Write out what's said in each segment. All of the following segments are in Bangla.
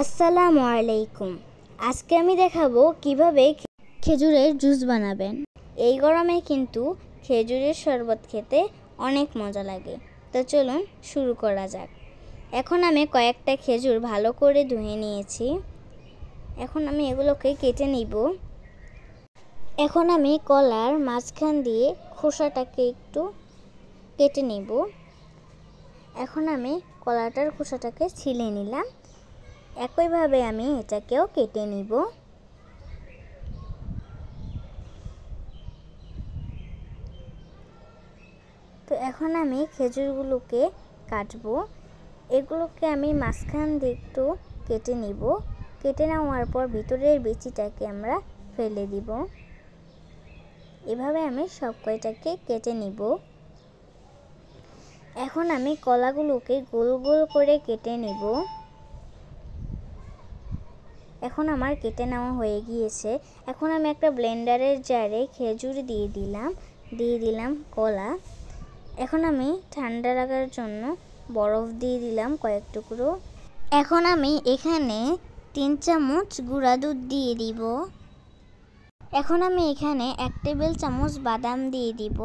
আসসালামু আলাইকুম। আজকে আমি দেখাবো কিভাবে খেজুরের জুস বানাবেন। এই গরমে কিন্তু খেজুরের শরবত খেতে অনেক মজা লাগে। তো চলুন শুরু করা যাক। এখন আমি কয়েকটা খেজুর ভালো করে ধুয়ে নিয়েছি। এখন আমি এগুলোকে কেটে নিব। এখন আমি কলার মাঝখান দিয়ে খোসাটাকে একটু কেটে নিব। এখন আমি কলাটার খোসাটাকে ছিলে নিলাম। একইভাবে আমি এটাকেও কেটে নিব। তো এখন আমি খেজুরগুলোকে কাটবো। এগুলোকে আমি মাঝখান দিয়ে একটু কেটে নিব। কেটে নেওয়ার পর ভিতরের বিচিটাকে আমরা ফেলে দিব। এভাবে আমি সব কয়টাকে কেটে নিব। এখন আমি কলাগুলোকে গোল গোল করে কেটে নিব। এখন আমার কেটে নেওয়া হয়ে গিয়েছে। এখন আমি একটা ব্লেন্ডারের জারে খেজুর দিয়ে দিলাম কলা। এখন আমি ঠান্ডা লাগার জন্য বরফ দিয়ে দিলাম কয়েক টুকরো। এখন আমি এখানে 3 চামচ গুঁড়া দুধ দিয়ে দিব। এখন আমি এখানে 1 টেবিল চামচ বাদাম দিয়ে দিব।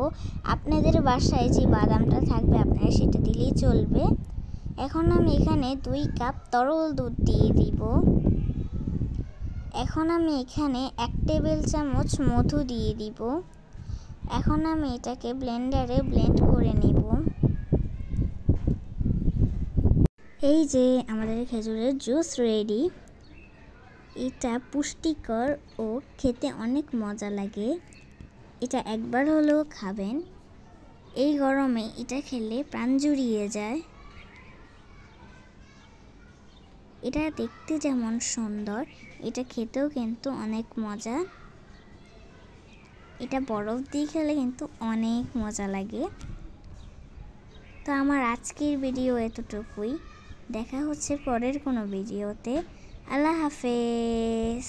আপনাদের বাসায় যে বাদামটা থাকবে আপনারা সেটা দিলেই চলবে। এখন আমি এখানে 2 কাপ তরল দুধ দিয়ে দিব। এখন আমি এখানে 1 টেবিল চামচ মধু দিয়ে দিব। এখন আমি এটাকে ব্লেন্ডারে ব্লেন্ড করে নিব। এই যে আমাদের খেজুরের জুস রেডি। এটা পুষ্টিকর ও খেতে অনেক মজা লাগে। এটা একবার হলেও খাবেন। এই গরমে এটা খেলে প্রাণ জুড়িয়ে যায়। এটা দেখতে যেমন সুন্দর, এটা খেতেও কিন্তু অনেক মজা। এটা বরফ দিয়ে খেলে কিন্তু অনেক মজা লাগে। তো আমার আজকের ভিডিও এতটুকুই। দেখা হচ্ছে পরের কোনো ভিডিওতে। আল্লাহ হাফেজ।